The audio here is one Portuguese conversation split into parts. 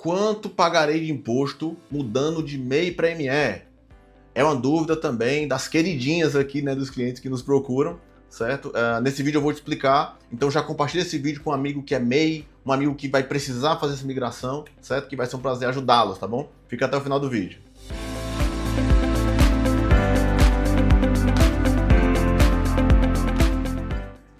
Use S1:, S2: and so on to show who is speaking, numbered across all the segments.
S1: Quanto pagarei de imposto mudando de MEI para ME? É uma dúvida também das queridinhas aqui, né, dos clientes que nos procuram, certo? Nesse vídeo eu vou te explicar, então já compartilha esse vídeo com um amigo que é MEI, um amigo que vai precisar fazer essa migração, certo? Que vai ser um prazer ajudá-los, tá bom? Fica até o final do vídeo.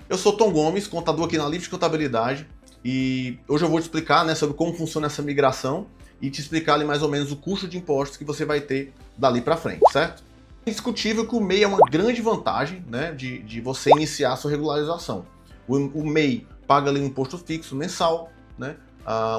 S1: Eu sou Tom Gomes, contador aqui na Livre Contabilidade, e hoje eu vou te explicar, né, sobre como funciona essa migração e te explicar ali mais ou menos o custo de impostos que você vai ter dali para frente, certo? É indiscutível que o MEI é uma grande vantagem, né, de você iniciar a sua regularização. O MEI paga ali um imposto fixo mensal, né?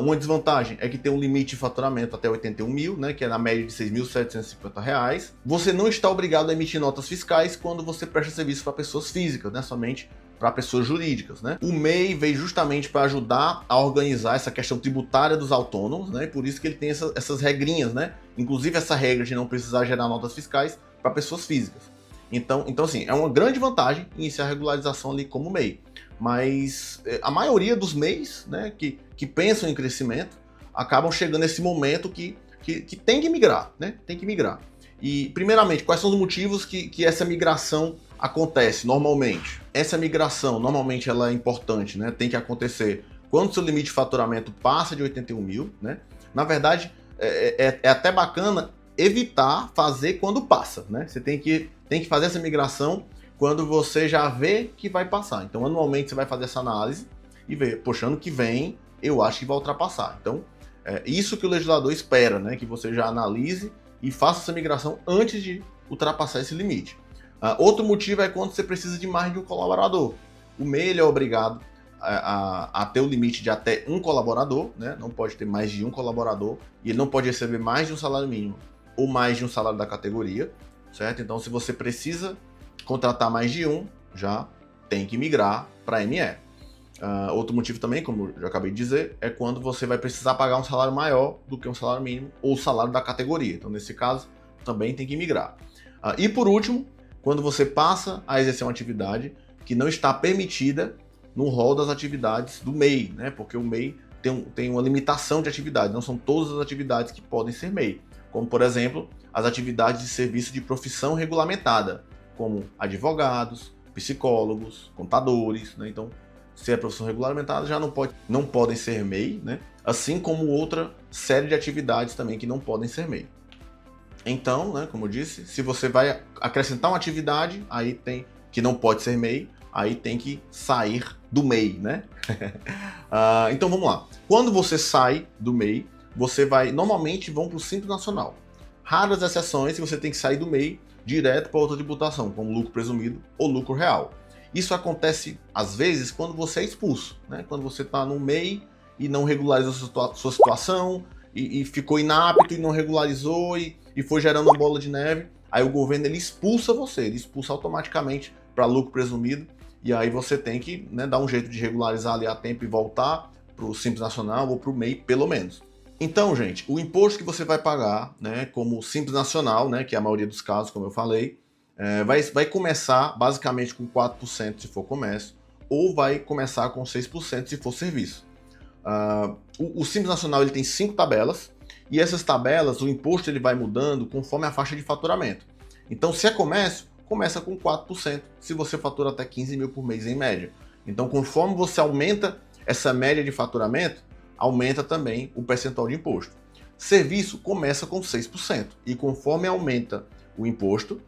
S1: Uma desvantagem é que tem um limite de faturamento até 81 mil, né, que é na média de R$ 6.750. Você não está obrigado a emitir notas fiscais quando você presta serviço para pessoas físicas, né, somente para pessoas jurídicas, né? O MEI veio justamente para ajudar a organizar essa questão tributária dos autônomos, né? E por isso que ele tem essas regrinhas, né? Inclusive essa regra de não precisar gerar notas fiscais para pessoas físicas. Então assim, é uma grande vantagem iniciar a regularização ali como MEI. Mas a maioria dos MEIs, né, que pensam em crescimento, acabam chegando nesse momento que tem que migrar, né? Tem que migrar. E, primeiramente, quais são os motivos que essa migração acontece normalmente? Essa migração, normalmente, ela é importante, né? Tem que acontecer quando seu limite de faturamento passa de 81 mil, né? Na verdade, é até bacana evitar fazer quando passa, né? Você tem que fazer essa migração quando você já vê que vai passar. Então, anualmente, você vai fazer essa análise e ver, poxa, ano que vem, eu acho que vai ultrapassar. Então, é isso que o legislador espera, né? Que você já analise e faça essa migração antes de ultrapassar esse limite. Outro motivo é quando você precisa de mais de um colaborador. O MEI é obrigado a ter o limite de até um colaborador, né? Não pode ter mais de um colaborador e ele não pode receber mais de um salário mínimo ou mais de um salário da categoria, certo? Então, se você precisa contratar mais de um, já tem que migrar para ME. Outro motivo também, como eu já acabei de dizer, é quando você vai precisar pagar um salário maior do que um salário mínimo ou o salário da categoria. Então, nesse caso, também tem que migrar. E por último, quando você passa a exercer uma atividade que não está permitida no rol das atividades do MEI, né? Porque o MEI tem uma limitação de atividade, não são todas as atividades que podem ser MEI. Como, por exemplo, as atividades de serviço de profissão regulamentada, como advogados, psicólogos, contadores, né? Então, se é profissão regulamentada, já não podem ser MEI, né? Assim como outra série de atividades também que não podem ser MEI. Então, né, como eu disse, se você vai acrescentar uma atividade, aí tem que não pode ser MEI, aí tem que sair do MEI, né? Então vamos lá. Quando você sai do MEI, você normalmente vão para o Simples Nacional. Raras exceções, você tem que sair do MEI direto para outra tributação, como lucro presumido ou lucro real. Isso acontece, às vezes, quando você é expulso, né? Quando você está no MEI e não regularizou sua situação, e ficou inapto e não regularizou, e foi gerando uma bola de neve, aí o governo ele expulsa você, ele expulsa automaticamente para lucro presumido, e aí você tem que, né, dar um jeito de regularizar ali a tempo e voltar para o Simples Nacional ou para o MEI, pelo menos. Então, gente, o imposto que você vai pagar, né, como Simples Nacional, né, que é a maioria dos casos, como eu falei, vai começar basicamente com 4% se for comércio, ou vai começar com 6% se for serviço. O Simples Nacional ele tem 5 tabelas, e essas tabelas, o imposto ele vai mudando conforme a faixa de faturamento. Então, se é comércio, começa com 4%, se você fatura até 15 mil por mês em média. Então, conforme você aumenta essa média de faturamento, aumenta também o percentual de imposto. Serviço começa com 6%, e conforme aumenta o imposto,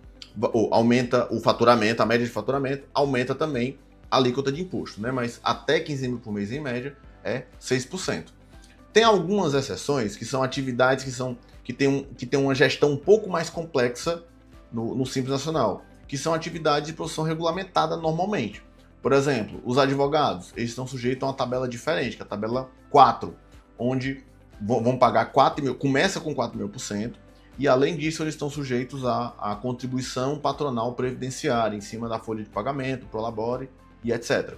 S1: ou aumenta o faturamento, a média de faturamento, aumenta também a alíquota de imposto, né? Mas até 15 mil por mês em média é 6%. Tem algumas exceções que são atividades que tem uma gestão um pouco mais complexa no Simples Nacional, que são atividades de profissão regulamentada normalmente. Por exemplo, os advogados, eles estão sujeitos a uma tabela diferente, que é a tabela 4, onde vão pagar 4 mil, começa com 4.000%, e além disso eles estão sujeitos à contribuição patronal previdenciária em cima da folha de pagamento, prolabore e etc.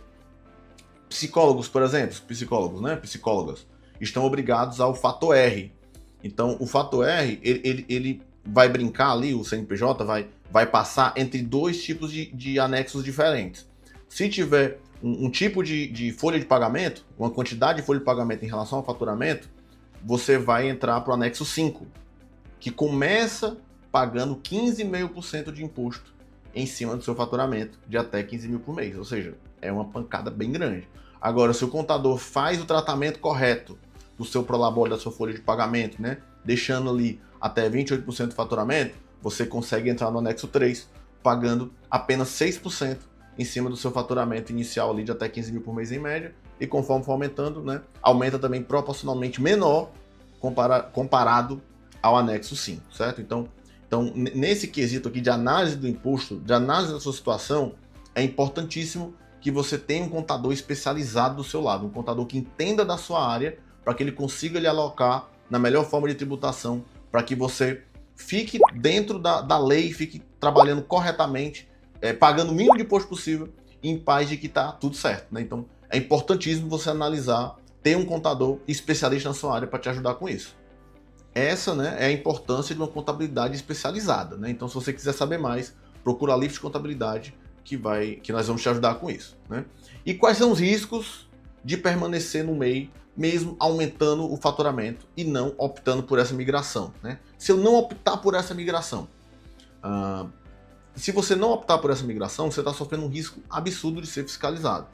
S1: Psicólogos, por exemplo, psicólogas, estão obrigados ao fator R. Então, o fator R, ele vai brincar ali, o CNPJ vai passar entre dois tipos de anexos diferentes. Se tiver um tipo de folha de pagamento, uma quantidade de folha de pagamento em relação ao faturamento, você vai entrar para o anexo 5, que começa pagando 15,5% de imposto em cima do seu faturamento de até 15 mil por mês. Ou seja, é uma pancada bem grande. Agora, se o contador faz o tratamento correto do seu prolabore, da sua folha de pagamento, né, deixando ali até 28% do faturamento, você consegue entrar no anexo 3 pagando apenas 6% em cima do seu faturamento inicial ali de até 15 mil por mês em média, e conforme for aumentando, né, aumenta também proporcionalmente menor comparado ao anexo 5, certo? Então, nesse quesito aqui de análise do imposto, de análise da sua situação, é importantíssimo que você tenha um contador especializado do seu lado, um contador que entenda da sua área, para que ele consiga lhe alocar na melhor forma de tributação, para que você fique dentro da lei, fique trabalhando corretamente, pagando o mínimo de imposto possível, em paz de que está tudo certo, né? Então, é importantíssimo você analisar, ter um contador especialista na sua área para te ajudar com isso. Essa, né, é a importância de uma contabilidade especializada, né? Então, se você quiser saber mais, procura a Lift de Contabilidade, que nós vamos te ajudar com isso, né? E quais são os riscos de permanecer no MEI, mesmo aumentando o faturamento e não optando por essa migração, né? Se eu não optar por essa migração, se você não optar por essa migração, você está sofrendo um risco absurdo de ser fiscalizado.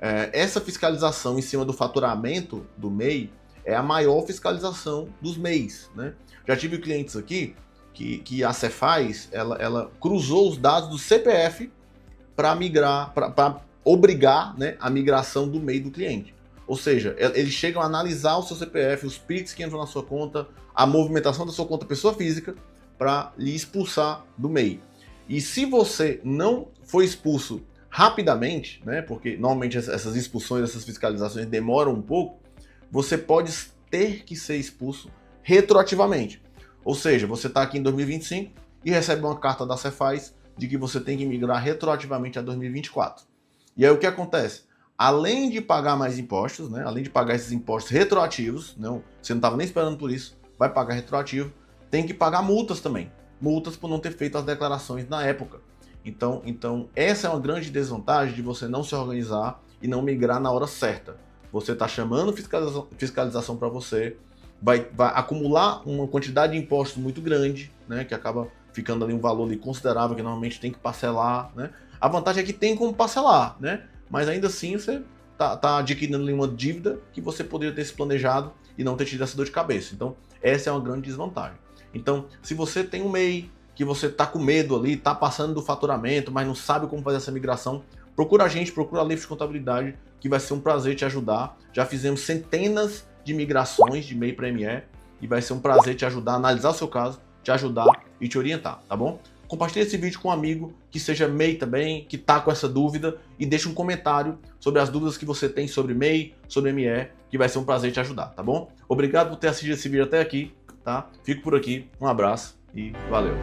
S1: Essa fiscalização em cima do faturamento do MEI é a maior fiscalização dos MEIs, né? Já tive clientes aqui que a Cefaz, ela cruzou os dados do CPF para migrar, para obrigar, né, a migração do MEI do cliente. Ou seja, eles chegam a analisar o seu CPF, os PIX que entram na sua conta, a movimentação da sua conta pessoa física, para lhe expulsar do MEI. E se você não for expulso rapidamente, né, porque normalmente essas expulsões, essas fiscalizações demoram um pouco, você pode ter que ser expulso retroativamente. Ou seja, você está aqui em 2025 e recebe uma carta da Cefaz de que você tem que migrar retroativamente a 2024. E aí o que acontece? Além de pagar mais impostos, né, além de pagar esses impostos retroativos, não, você não estava nem esperando por isso, vai pagar retroativo, tem que pagar multas também. Multas por não ter feito as declarações na época. Então essa é uma grande desvantagem de você não se organizar e não migrar na hora certa. Você está chamando fiscalização para você, vai acumular uma quantidade de impostos muito grande, né, que acaba ficando ali um valor ali considerável que normalmente tem que parcelar, né? A vantagem é que tem como parcelar, né? Mas ainda assim você tá adquirindo ali uma dívida que você poderia ter se planejado e não ter tido essa dor de cabeça. Então, essa é uma grande desvantagem. Então, se você tem um MEI que você tá com medo ali, tá passando do faturamento, mas não sabe como fazer essa migração, procura a gente, procura a Lift de Contabilidade, que vai ser um prazer te ajudar. Já fizemos centenas de migrações de MEI para ME e vai ser um prazer te ajudar a analisar o seu caso, te ajudar e te orientar, tá bom? Compartilhe esse vídeo com um amigo que seja MEI também, que tá com essa dúvida, e deixe um comentário sobre as dúvidas que você tem sobre MEI, sobre ME, que vai ser um prazer te ajudar, tá bom? Obrigado por ter assistido esse vídeo até aqui, tá? Fico por aqui, um abraço e valeu!